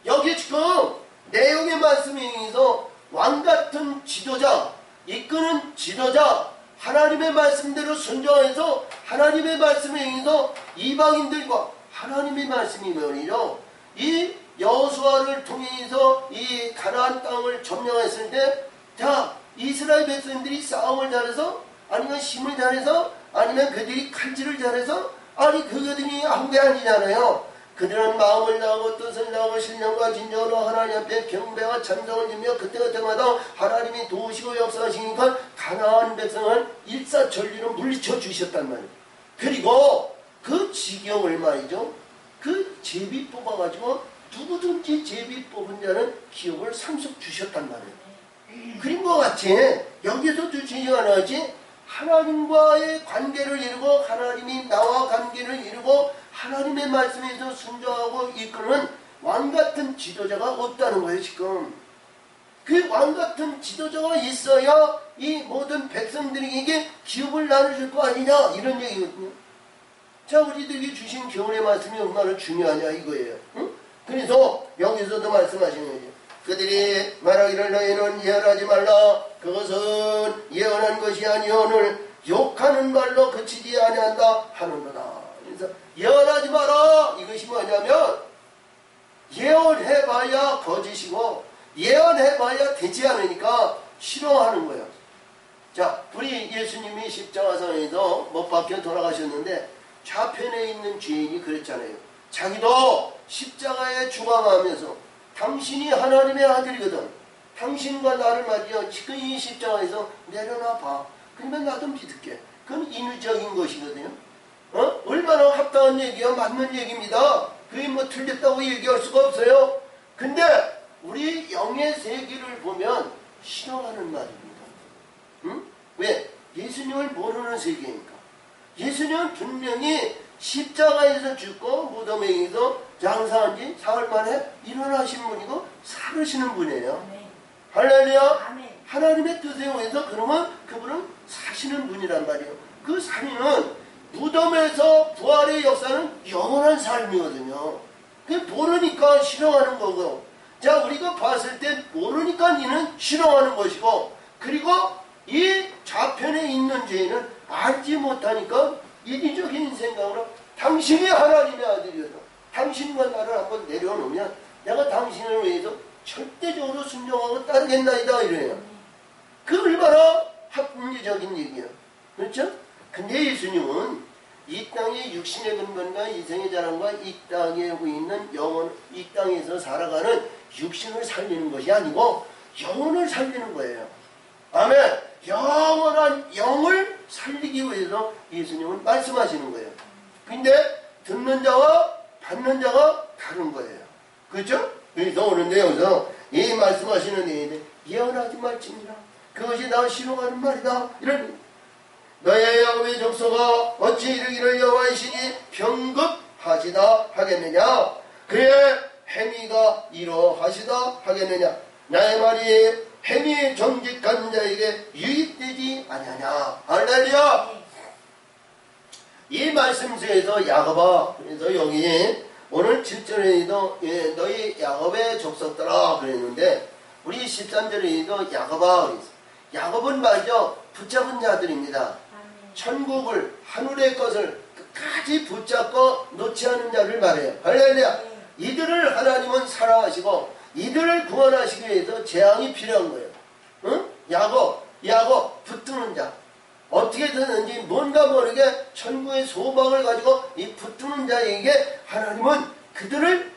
여기 지금 내용의 말씀에 의해서 왕같은 지도자, 이끄는 지도자, 하나님의 말씀대로 순종해서 하나님의 말씀에 의해서 이방인들과 하나님의 말씀이 말이죠. 이 여호수아를 통해서 이 가나안 땅을 점령했을 때, 자 이스라엘 백성들이 싸움을 잘해서 아니면 힘을 잘해서 아니면 그들이 칼질을 잘해서 아니 그들이 한 게 아니잖아요. 그들은 마음을 다하고 뜻을 다하고 신령과 진정으로 하나님 앞에 경배와 찬송을 지며 그때마다 하나님이 도우시고 역사하시니까 가나안 백성을 일사천리로 물리쳐 주셨단 말이에요. 그리고 그 지경을 말이죠. 그 제비 뽑아가지고 누구든지 제비 뽑은 자는 기업을 상속 주셨단 말이에요. 그림과 같이 여기서도 중요하지 하나님과의 관계를 이루고 하나님이 나와 관계를 이루고 하나님의 말씀에서 순종하고 이끄는 왕같은 지도자가 없다는 거예요. 지금 그 왕같은 지도자가 있어야 이 모든 백성들에게 기업을 나눠줄 거 아니냐 이런 얘기거든요. 자 우리들에게 주신 교훈의 말씀이 얼마나 중요하냐 이거예요. 응? 그래서 여기서도 말씀하시는 거죠. 그들이 말하기를 너희는 예언하지 말라. 그것은 예언한 것이 아니오늘 욕하는 말로 그치지 아니한다 하는구나. 그래서 예언하지 마라. 이것이 뭐냐면 예언해봐야 거짓이고 예언해봐야 되지 않으니까 싫어하는 거예요. 자 우리 예수님이 십자가상에서 못 박혀 돌아가셨는데 좌편에 있는 죄인이 그랬잖아요. 자기도 십자가에 죽어가면서 당신이 하나님의 아들이거든. 당신과 나를 말이야 지금 이 십자가에서 내려놔봐. 그러면 나도 믿을게. 그건 인위적인 것이거든요. 얼마나 합당한 얘기야. 맞는 얘기입니다. 그게 뭐 틀렸다고 얘기할 수가 없어요. 근데 우리 영의 세계를 보면 싫어하는 말입니다. 응? 왜? 예수님을 모르는 세계니까. 예수님은 분명히 십자가에서 죽고 무덤에 의해서 장사한 지 사흘 만에 일어나신 분이고 살으시는 분이에요. 아멘. 할렐루야. 아멘. 하나님의 뜻에 의해서 그러면 그분은 사시는 분이란 말이에요. 그 삶은 무덤에서 부활의 역사는 영원한 삶이거든요. 그 모르니까 싫어하는 거고 자 우리가 봤을 때 모르니까 이는 싫어하는 것이고 그리고 이 좌편에 있는 죄인은 알지 못하니까 이기적인 생각으로 당신이 하나님의 아들이어서 당신과 나를 한번 내려놓으면 내가 당신을 위해서 절대적으로 순종하고 따르겠나이다 이래요. 그 얼마나 합리적인 얘기예요. 그렇죠? 근데 예수님은 이 땅의 육신의 근본과 이생의 자랑과 이 땅에 오고 있는 영혼, 이 땅에서 살아가는 육신을 살리는 것이 아니고 영혼을 살리는 거예요. 아멘. 영원한 영을 살리기 위해서 예수님은 말씀하시는 거예요. 근데 듣는 자와 받는 자가 다른 거예요. 그렇죠? 그래서 오는데 여기서 이 말씀하시는 얘기는 예언하지 말지니라. 그것이 나 싫어하는 말이다. 이런 너의 야곱의 족속아 어찌 이르기를 여호와의 신이 병급하시다 하겠느냐. 그의 행위가 이러하시다 하겠느냐. 나의 말이 행위 정직한 자에게 유익되지 아니하냐. 할렐루야. 이 말씀 중에서 야곱아 그래서 여기 오늘 7절에도 너희 야곱의 족속들아 그랬는데 우리 13절에도 야곱아 그랬어. 야곱은 말이죠 붙잡은 자들입니다. 천국을 하늘의 것을 끝까지 붙잡고 놓지 않은 자를 말해요. 할렐루야. 이들을 하나님은 사랑하시고 이들을 구원하시기 위해서 재앙이 필요한 거예요. 응? 야곱 붙드는 자 어떻게 되는지 뭔가 모르게 천국의 소망을 가지고 이 붙드는 자에게 하나님은 그들을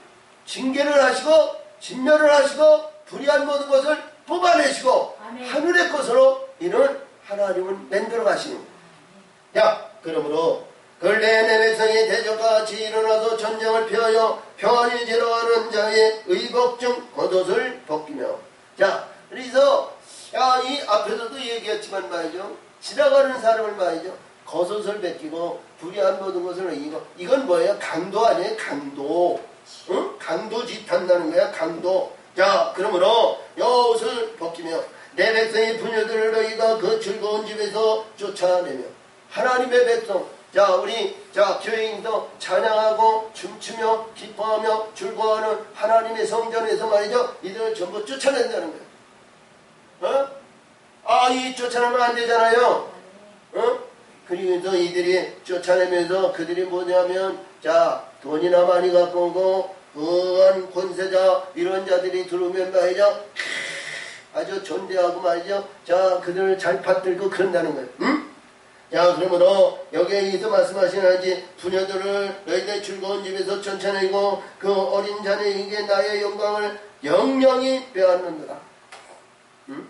징계를 하시고 진멸을 하시고 불의한 모든 것을 뽑아내시고 아멘. 하늘의 것으로 이는 하나님은 만들어 가시는 거예요. 자, 그러므로 근래 내 백성이 대적과 같이 일어나서 전쟁을 피하여 평안히 지나가는 자의 의복중 겉옷을 벗기며. 자, 그래서 이 앞에서도 얘기했지만 말이죠. 지나가는 사람을 말이죠. 겉옷을 벗기고 불의한 모든 것을 이기고. 이건 뭐예요? 강도 아니에요? 강도. 응? 강도 짓한다는 거야. 강도. 자, 그러므로 요 옷을 벗기며 내 백성의 부녀들을 너희가 그 즐거운 집에서 쫓아내며. 하나님의 백성. 자, 우리 교회인도 찬양하고 춤추며 기뻐하며 즐거워하는 하나님의 성전에서 말이죠. 이들을 전부 쫓아낸다는 거예요. 이 쫓아내면 안 되잖아요. 그래서 이들이 쫓아내면서 그들이 뭐냐면 돈이나 많이 갖고 오고 부한 권세자 이런 자들이 들어오면 말이죠. 아주 존대하고 말이죠. 그들을 잘 받들고 그런다는 거예요. 응? 자, 그러므로 여기에서 말씀하시는지 부녀들을 너희들 즐거운 집에서 쫓아내고 그 어린 자녀에게 나의 영광을 영영이 빼앗는다. 응?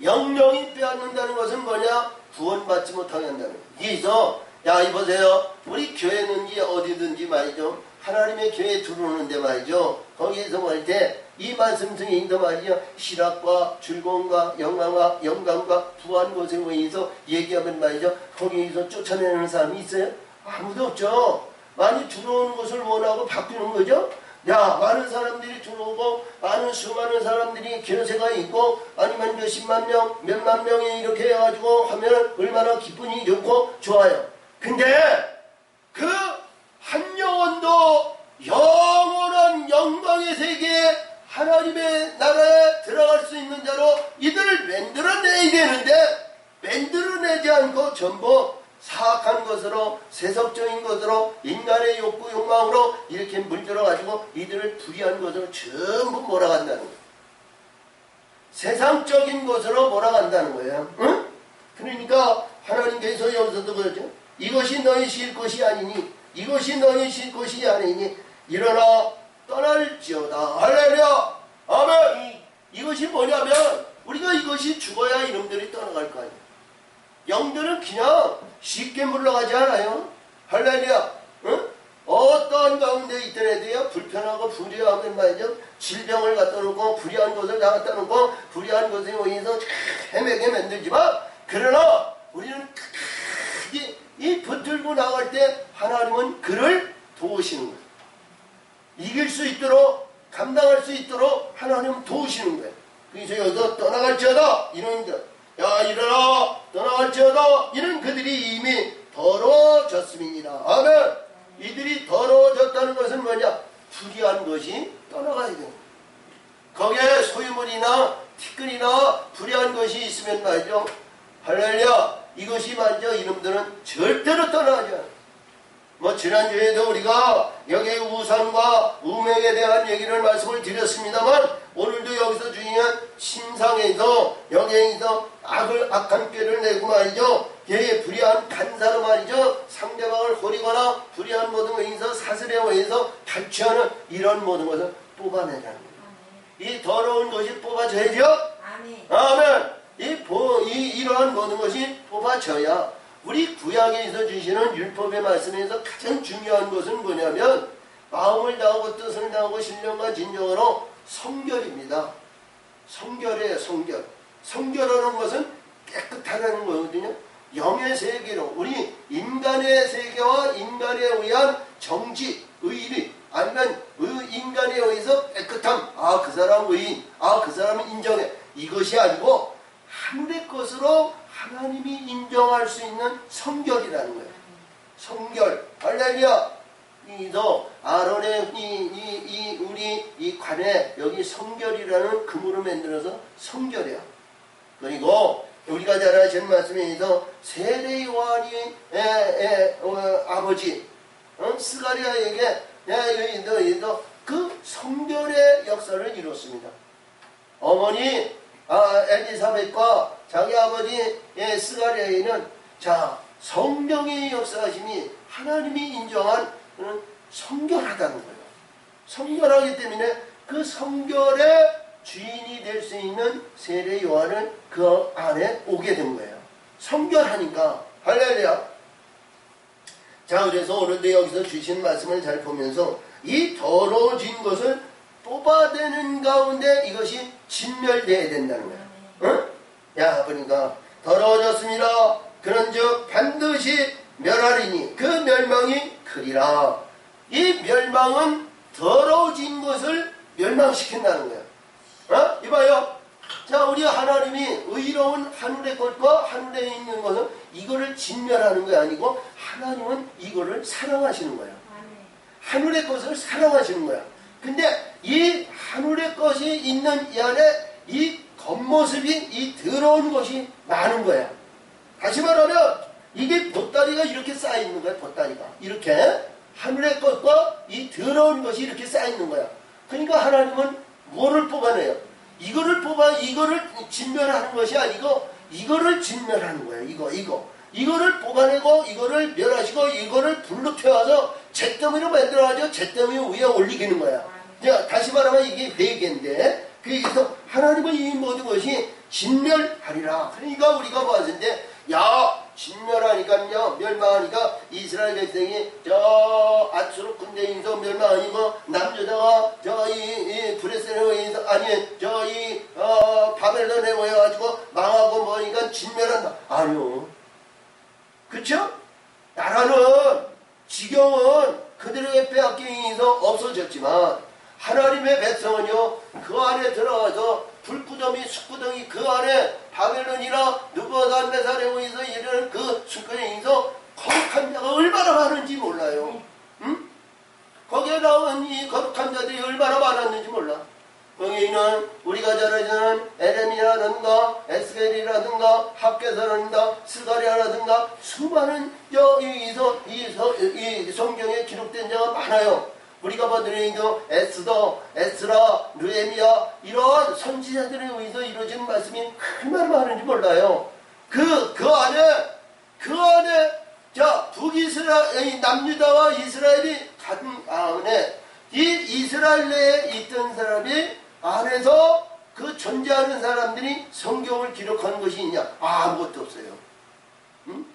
영영이 빼앗는다는 것은 뭐냐? 구원받지 못하게 한다는 거예요. 그래서 이보세요. 우리 교회는지 어디든지 말이죠. 하나님의 교회에 들어오는데 말이죠. 거기에서 말일 때 이 말씀 중에 말이죠. 희락과 즐거움과 영광과 부한 것에 의해서 얘기하면 말이죠. 거기에서 쫓아내는 사람이 있어요? 아무도 없죠. 많이 들어오는 것을 원하고 바뀌는 거죠. 많은 사람들이 들어오고 수많은 사람들이 기여세가 있고 아니면 몇십만 명, 몇만 명이 이렇게 해가지고 하면 얼마나 기분이 좋고 좋아요. 근데 그 한 영혼도 영원한 영광의 세계에 하나님의 나라에 들어갈 수 있는 자로 이들을 만들어내야 되는데 만들어내지 않고 전부 사악한 것으로 세속적인 것으로 인간의 욕구 욕망으로 이렇게 물들어가지고 이들을 불의한 것으로 전부 몰아간다는 거예요. 세상적인 것으로 몰아간다는 거예요. 응? 그러니까 하나님께서 여기서도 그러죠. 이것이 너희 쉴 것이 아니니 이것이 너희 쉴 것이 아니니 일어나 떠날지어다. 할렐루야. 아멘. 이것이 뭐냐면 우리가 이것이 죽어야 이놈들이 떠나갈 거 아니에요. 영들은 그냥 쉽게 물러가지 않아요. 할렐루야. 응? 어떤 가운데 있더라도요. 불편하고 불의하면 말이죠. 질병을 갖다 놓고 불의한 것을 다 갖다 놓고 불의한 것에 의해서 헤매게 만들지만 그러나 우리는 이 붙들고 나갈 때 하나님은 그를 도우시는 거예요. 이길 수 있도록 감당할 수 있도록 하나님은 도우시는 거예요. 그래서 여기서 떠나갈지어다 이놈들 일어나 떠나갈지어다 이런 그들이 이미 더러워졌음이니라. 아멘. 이들이 더러워졌다는 것은 뭐냐? 불의한 것이 떠나가야 돼요. 거기에 소유물이나 티끌이나 불의한 것이 있으면 말이죠. 할렐루야. 이것이 말이죠. 이놈들은 절대로 떠나가지 않아요. 지난주에도 우리가 여기 우상과 우명에 대한 얘기를 말씀을 드렸습니다만 오늘도 여기서 중요한 심상에서 여기에서 악한 꾀를 내고 말이죠. 불의한 간사로 말이죠. 상대방을 호리거나 불의한 모든 것에서 사슬에 의해서 탈취하는 이런 모든 것을 뽑아내자는 거예요. 이 더러운 것이 뽑아져야죠. 아멘. 이러한 모든 것이 뽑아져야 우리 구약에서 주시는 율법의 말씀에서 가장 중요한 것은 뭐냐면 마음을 다하고 뜻을 다하고 신령과 진정으로 성결입니다. 성결이에요. 성결. 성결하는 것은 깨끗하다는 거거든요. 영의 세계로 우리 인간의 세계와 인간에 의한 정지, 의리 아니면 인간에 의해서 깨끗함. 그 사람 의인. 그 사람은 인정해. 이것이 아니고 하늘의 것으로 하나님이 인정할 수 있는 성결이라는 거예요. 성결. 할렐루야. 그래서 아론의 우리 이 관에 여기 성결이라는 금으로 만들어서 성결이야. 그리고 우리가 잘 아시는 말씀에 의해서 세례 요한이 아버지 스가랴에게 너희도 그 성결의 역사를 이뤘습니다. 어머니 엘리사벳과 자기 아버지 스가랴에는 성령의 역사하심이 하나님이 인정한 그런 성결하다는 거예요. 성결하기 때문에 그 성결의 주인이 될 수 있는 세례 요한은 그 안에 오게 된 거예요. 성결하니까. 할렐루야. 자, 그래서 오늘도 여기서 주신 말씀을 잘 보면서 이 더러워진 것을 뽑아내는 가운데 이것이 진멸되어야 된다는 거야. 응? 야, 그러니까 더러워졌습니다. 그런즉 반드시 멸하리니 그 멸망이 크리라. 이 멸망은 더러워진 것을 멸망시킨다는 거야. 이봐요. 자, 우리 하나님이 의로운 하늘의 것과 하늘에 있는 것은 이거를 진멸하는 게 아니고 하나님은 이거를 사랑하시는 거야. 하늘의 것을 사랑하시는 거야. 근데 이 하늘의 것이 있는 이 안에 이 겉모습이 이 더러운 것이 많은 거야. 다시 말하면 이게 보따리가 이렇게 쌓여있는 거야. 보따리가 이렇게 하늘의 것과 이 더러운 것이 이렇게 쌓여있는 거야. 그러니까 하나님은 뭐를 뽑아내요? 이거를 진멸하는 것이 아니고 이거를 진멸하는 거예요. 이거를 뽑아내고 이거를 멸하시고 이거를 불로 태워서 잿더미로 만들어가지고 잿더미 위에 올리기는 거야. 자, 다시 말하면 이게 회개인데 그래서 하나님은 이 모든 것이 진멸하리라. 그러니까 우리가 봤을 때 야, 진멸하니까요, 멸망하니까 이스라엘 백성이 저 아수르 군대에서 멸망하니고 남유다가 저이 브레스에서 아니 저이 바벨론에 모여가지고 망하고 뭐니까 진멸한다. 아니요. 그쵸? 나라는 지경은 그들에게 빼앗기면서 없어졌지만 하나님의 백성은요 그 안에 들어가서 불구덩이 숯구덩이 그 안에 바벨론이나 느부갓네살에 의해서 이런 그 숯구덩이에서 거룩한 자가 얼마나 많은지 몰라요. 응? 거기에 나온 이 거룩한 자들이 얼마나 많았는지 몰라. 거기는 우리가 잘 아는 에레미야라든가 에스겔이라든가 학개서라든가 스가랴라든가 수많은 이 성경에 기록된 자가 많아요. 우리가 보는 에스더, 에스라, 느헤미야 이러한 선지자들에 의해서 이루어진 말씀이 얼마나 많은지 몰라요. 그 안에 자 북이스라엘 남유다와 이스라엘이 같은 안에 이 이스라엘 내에 있던 사람이 안에서 그 존재하는 사람들이 성경을 기록한 것이 있냐? 아무것도 없어요. 응?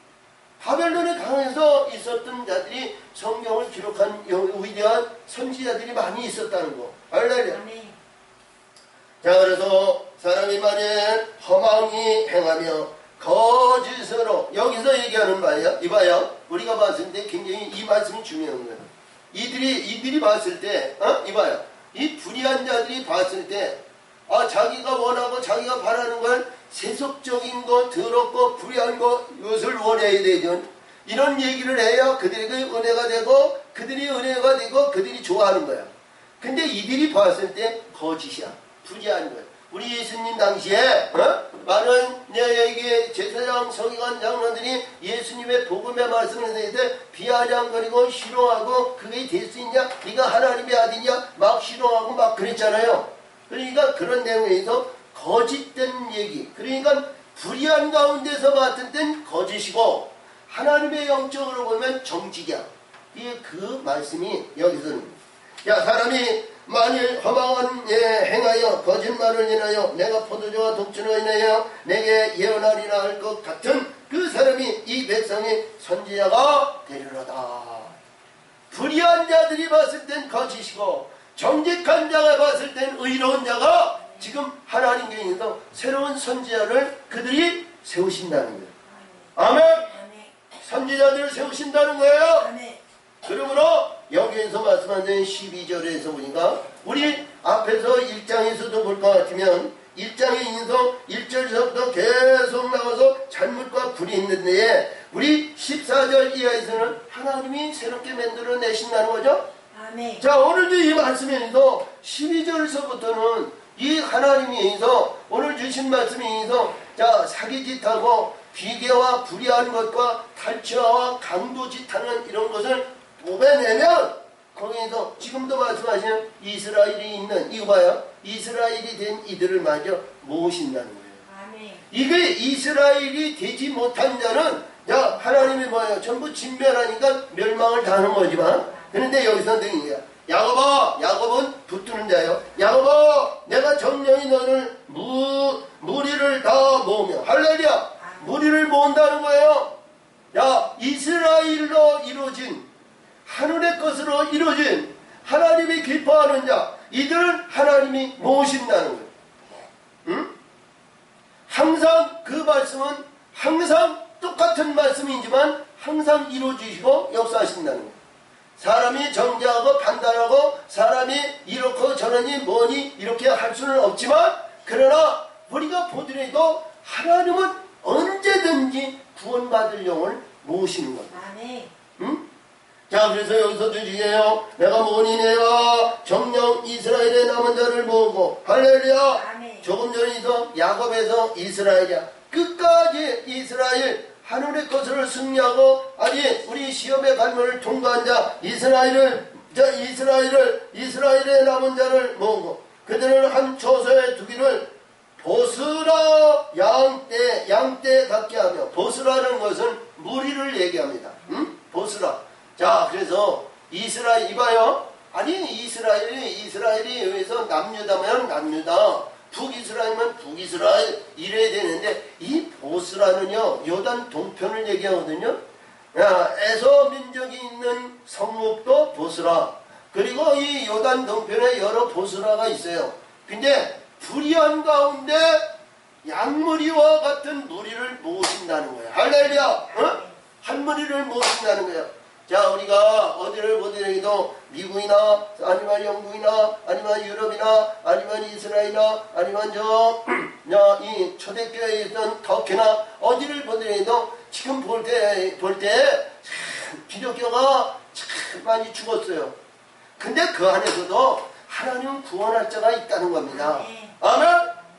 바벨론의 강에서 있었던 자들이 성경을 기록한 위대한 선지자들이 많이 있었다는 거. 알라리야. 자, 그래서 사람이 만일 허망히 행하며 거짓으로 여기서 얘기하는 바예요. 이봐요. 우리가 봤을 때 굉장히 이 말씀이 중요한 거예요. 이들이 봤을 때, 이봐요. 이 불의한 자들이 봤을 때, 자기가 원하고 자기가 바라는 걸 세속적인 거, 더럽고 불의한 거, 이것을 원해야 되죠. 이런 얘기를 해야 그들에게 은혜가 되고, 그들이 좋아하는 거야. 근데 이들이 봤을 때 거짓이야. 불의한 거야. 우리 예수님 당시에, 많은 제사장, 서기관, 장로들이 예수님의 복음의 말씀을 했을 때 비아냥거리고 희롱하고 그게 될 수 있냐? 네가 하나님의 아들이냐? 막 희롱하고 막 그랬잖아요. 그러니까 그런 내용에서 거짓된 얘기. 그러니까 불의한 가운데서 봤을 땐 거짓이고 하나님의 영적으로 보면 정직이야. 이게 그 말씀이 여기서는. 야, 사람이 만일 허망한 행하여 거짓말을 인하여 내가 포도주와 독주로 인하여 내게 예언하리라 할 것 같은 그 사람이 이 백성이 선지자가 되리로다. 불의한 자들이 봤을 땐 거짓이고 정직한 자가 봤을 땐 의로운 자가 지금 하나님께 있는 새로운 선지자를 그들이 세우신다는 거예요. 아멘. 선지자들을 세우신다는 거예요. 그러므로 여기에서 말씀하는 12절에서 보니까 우리 앞에서 1장에서도 볼 것 같으면 1장의 인성 1절에서부터 계속 나와서 잘못과 불이 있는데 우리 14절 이하에서는 하나님이 새롭게 만들어내신다는 거죠. 아멘. 자, 오늘도 이 말씀에서 12절에서부터는 이 하나님에서 오늘 주신 말씀에서 자 사기짓하고 비계와 불의한 것과 탈취와 강도짓하는 이런 것을 뽑아내면 거기에서 지금도 말씀하시는 이스라엘이 있는 이거 봐요. 이스라엘이 된 이들을 마저 모으신다는 거예요. 아멘. 이게 이스라엘이 되지 못한 자는 야 하나님이 뭐예요? 전부 진멸하니까 멸망을 당하는 거지만 그런데 여기서 능이야. 야곱아, 야곱은 붙드는 자요. 야곱아, 내가 정령이 너를 무리를 다 모으며, 할렐루야, 무리를 모은다는 거예요. 야, 이스라엘로 이루어진, 하늘의 것으로 이루어진 하나님이 기뻐하는 자, 이들은 하나님이 모으신다는 거예요. 응? 항상 그 말씀은 항상 똑같은 말씀이지만 항상 이루어지시고 역사하신다는 거예요. 사람이 정죄하고 판단하고 사람이 이렇고 저러니 뭐니 이렇게 할 수는 없지만, 그러나 우리가 보더라도 하나님은 언제든지 구원받을 영을 모으시는 겁니다. 응? 자, 그래서 여기서 주시게요. 내가 모으니 내가 정령 이스라엘의 남은 자를 모으고, 할렐루야. 조금 전에서 야곱에서 이스라엘이야. 끝까지 이스라엘, 하늘의 것을 승리하고, 아니 우리 시험의 갈문을 통과한 자 이스라엘의 남은 자를 모으고, 그들은 한 처소에 두기를 보스라 양떼 같게 하며, 보스라는 것은 무리를 얘기합니다. 응? 보스라. 자, 그래서 이스라엘, 이봐요. 아니 이스라엘이 여기서 남유다면 남유다, 북이스라엘이면 북이스라엘 이래야 되는데, 이 보스라는요 요단 동편을 얘기하거든요. 에서 민족이 있는 성읍도 보스라, 그리고 이 요단 동편에 여러 보스라가 있어요. 근데 불의한 가운데 양무리와 같은 무리를 모으신다는 거예요. 할렐루야. 어? 한 무리를 모으신다는 거예요. 자, 우리가 어디를 보더라도 미국이나 아니면 영국이나 아니면 유럽이나 아니면 이스라엘이나 아니면 이 초대교회에 있던 터키나 어디를 보더라도 지금 볼 때 기독교가 참 많이 죽었어요. 근데 그 안에서도 하나님 구원할 자가 있다는 겁니다. 아멘.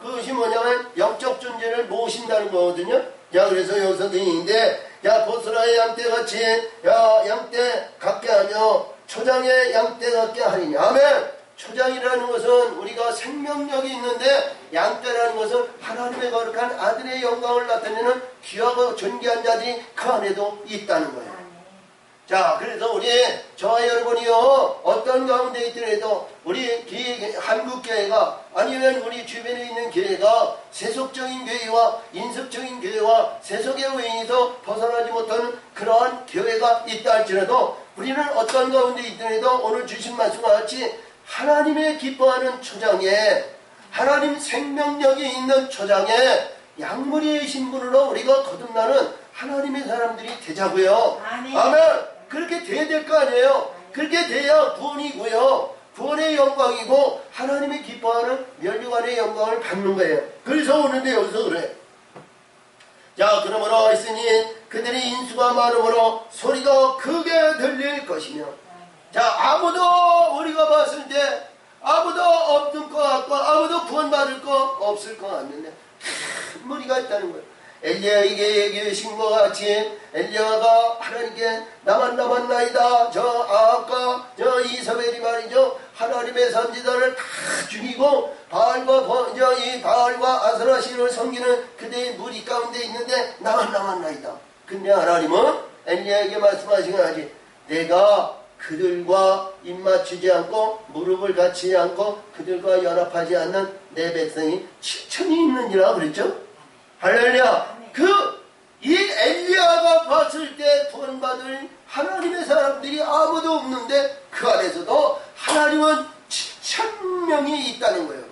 그것이 뭐냐면 영적 존재를 모으신다는 거거든요. 자, 그래서 여기서 등인데, 야, 보스라의 양떼같이, 야, 양떼 같게 하며 초장의 양떼 같게 하리니. 아멘. 초장이라는 것은 우리가 생명력이 있는데, 양떼라는 것은 하나님의 거룩한 아들의 영광을 나타내는 귀하고 존귀한 자들이 그 안에도 있다는 거예요. 자, 그래서 우리 저와 여러분이요, 어떤 가운데 있더라도 우리 한국교회가 아니면 우리 주변에 있는 교회가 세속적인 교회와 인습적인 교회와 세속의 외인에서 벗어나지 못하는 그러한 교회가 있다 할지라도, 우리는 어떤 가운데 있더라도 오늘 주신 말씀과 같이 하나님의 기뻐하는 초장에, 하나님 생명력이 있는 초장에 양무리의 신분으로 우리가 거듭나는 하나님의 사람들이 되자고요. 아멘. 그렇게 돼야 될 거 아니에요. 그렇게 돼야 구원이고요, 구원의 영광이고 하나님이 기뻐하는 면류관의 영광을 받는 거예요. 그래서 오는데 여기서 그래. 자, 그러므로 있으니 그들이 인수가 많으므로 소리가 크게 들릴 것이며. 자, 아무도 우리가 봤을 때 아무도 없는 것 같고 아무도 구원받을 거 없을 것 같는데 큰 무리가 있다는 거예요. 엘리야에게 얘기하신 것 같이 엘리야가 하나님께 나만 남았나이다, 저 아합과 저 이사벨이 말이죠, 하나님의 선지자를 다 죽이고 바알과 아스라신을 섬기는 그대의 무리 가운데 있는데 나만 남았나이다. 근데 하나님은 엘리야에게 말씀하신 것 같이 내가 그들과 입맞추지 않고 무릎을 갖추지 않고 그들과 연합하지 않는 내 백성이 7천이 있느니라 그랬죠. 할렐루야. 이 엘리야가 봤을 때 구원받을 하나님의 사람들이 아무도 없는데 그 안에서도 하나님은 7,000명이 있다는 거예요.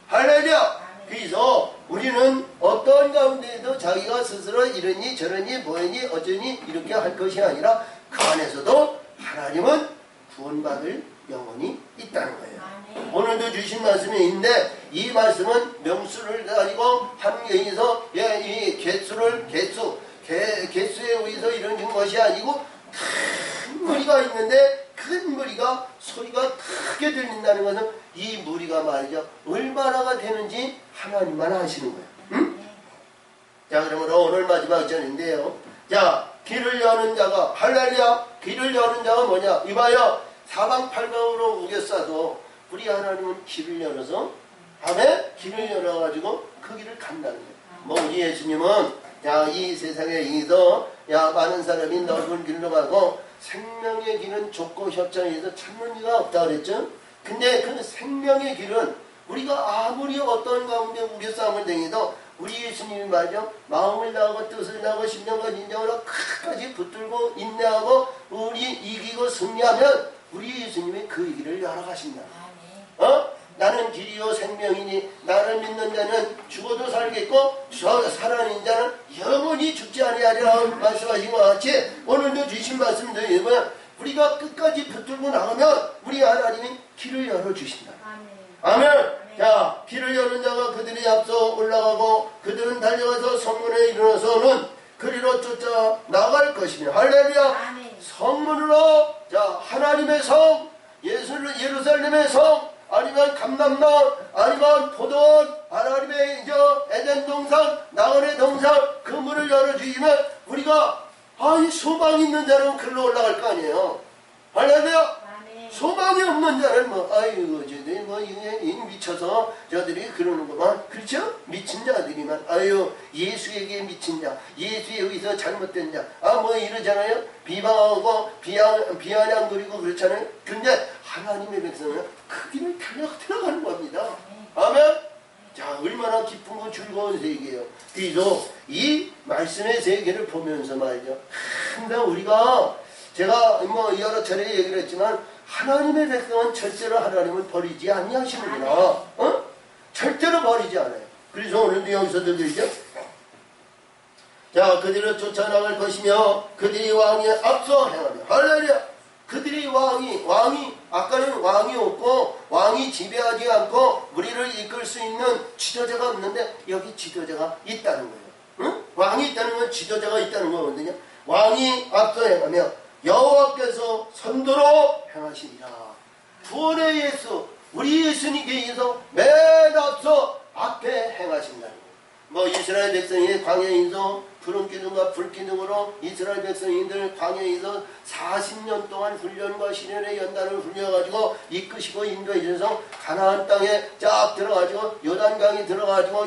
할렐루야. 그래서 우리는 어떤 가운데에도 자기가 스스로 이러니 저러니 뭐니 어쩌니 이렇게 할 것이 아니라 그 안에서도 하나님은 구원받을 영혼이 있다는 거예요. 오늘도 주신 말씀이 있는데 이 말씀은 명수를 가지고 한경에서 이 개수에 의해서 이루어진 것이 아니고 큰 무리가 있는데 큰 무리가 소리가 크게 들린다는 것은 이 무리가 말이죠 얼마나가 되는지 하나님만 아시는 거예요. 응? 자, 그러므로 오늘 마지막 전인데요. 자, 길을 여는 자가, 할렐루야, 길을 여는 자가 뭐냐? 이봐요. 사방팔방으로 우겨싸도 우리 하나님은 길을 열어서, 아멘? 길을 열어가지고 그 길을 간다는 거예요. 뭐 우리 예수님은 야, 이 세상에 이기서 야, 많은 사람이 넓은 길로 가고 생명의 길은 좁고 협착해서 찾는 이가 없다 그랬죠. 근데 그 생명의 길은 우리가 아무리 어떤 가운데 우리 싸움을 댕겨도 우리 예수님이 말이죠. 마음을 다하고 뜻을 다하고 심령과 인정으로 끝까지 붙들고 인내하고 우리 이기고 승리하면 우리 예수님이 그 길을 열어가신다. 나는 길이요 생명이니 나를 믿는 자는 죽어도 살겠고 살아있는 자는 영원히 죽지 아니하리라 말씀하신 것 같이 오늘도 주신 말씀도 뭐야? 우리가 끝까지 붙들고 나가면 우리 하나님이 길을 열어주신다. 아멘. 자, 길을 여는 자가 그들이 앞서 올라가고 그들은 달려가서 성문에 이르러서는 그리로 쫓아 나갈 것이며 할렐루야. 성문으로 자 하나님의 성 예루살렘의 성 아니면 감람나무 아니면 포도원 하나님의 에덴 동산 나그네 동산 그 문을 열어주시면 우리가 이 소망이 있는 자는 글로 올라갈 거 아니에요. 할렐루야. 소망이 없는 자는 아이고 저들이 이게 미쳐서 저들이 그러는구만. 그렇죠? 미친 자들이만 예수에게 미친 자 예수에 여기서 잘못된 자 이러잖아요. 비방하고 비아냥거리고 그렇잖아요. 근데 하나님의 백성은 그 길을 들어가는 겁니다. 아멘. 자, 얼마나 기쁘고 즐거운 세계예요. 그래서 이 말씀의 세계를 보면서 말이죠. 항상 우리가 제가 여러 차례 얘기를 했지만 하나님의 백성은 절대로 하나님을 버리지 아니하시는구나. 절대로 버리지 않아요. 그래서 오늘도 여기서 들리죠. 자, 그들을 쫓아나갈 것이며 그들이 왕이 앞서 행하며 할렐루야. 그들이 왕이 아까는 왕이 없고 왕이 지배하지 않고 우리를 이끌 수 있는 지도자가 없는데 여기 지도자가 있다는 거예요. 왕이 있다는 건 지도자가 있다는 거거든요. 왕이 앞서 행하며 여호와께서 선도로 행하시리라. 구원의 예수 우리 예수님께서 맨 앞서 앞에 행하신다는 거예요. 이스라엘 백성이 광야에서 푸른 기둥과 불 기둥으로 이스라엘 백성인들 광야에서 40년 동안 훈련과 시련의 연단을 훈련해가지고 이끄시고 인도해 주셔서 가나안 땅에 쫙 들어가지고 요단강이 들어가서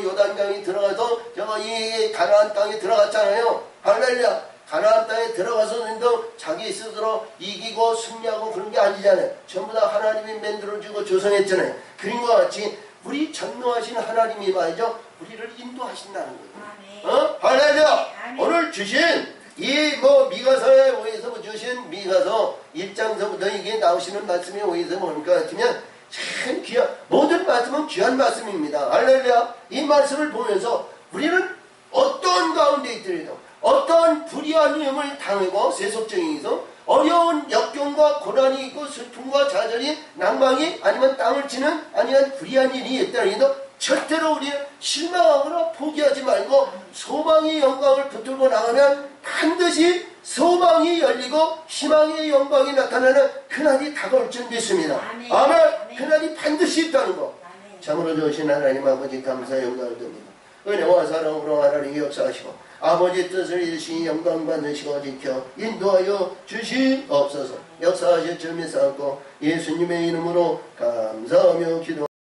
이 가나안 땅에 들어갔잖아요. 할렐루야. 가나안 땅에 들어가서도 자기 스스로 이기고 승리하고 그런 게 아니잖아요. 전부 다 하나님이 만들어주고 조성했잖아요. 그런 것 같이 우리 전능하신 하나님이 말이죠. 우리를 인도하신다는 거예요. 할렐루야. 오늘 주신 이 미가서에 의해서 주신 미가서 1장서부터 이게 나오시는 말씀에 의해서 뭡니까 같으면 참 귀한 모든 말씀은 귀한 말씀입니다. 할렐루야. 이 말씀을 보면서 우리는 어떤 가운데 있더라도 어떤 불의한 위험을 당하고 세속적인에서 어려운 역경과 고난이 있고 슬픔과 좌절이 낭망이 아니면 땅을 치는 아니면 불의한 일이 있다해도 절대로 우리는 실망하거나 포기하지 말고 소망의 영광을 붙들고 나가면 반드시 소망이 열리고 희망의 영광이 나타나는 그날이 다가올 줄 믿습니다. 아멘. 그날이 반드시 있다는 거. 참으로 좋으신 하나님 아버지 감사 영광을 드립니다. 은혜와 사랑으로 하나님 역사하시고 아버지 뜻을 이루시니 영광 받으시고 지켜 인도하여 주시옵소서. 역사하실 줄 믿사옵고 예수님의 이름으로 감사하며 기도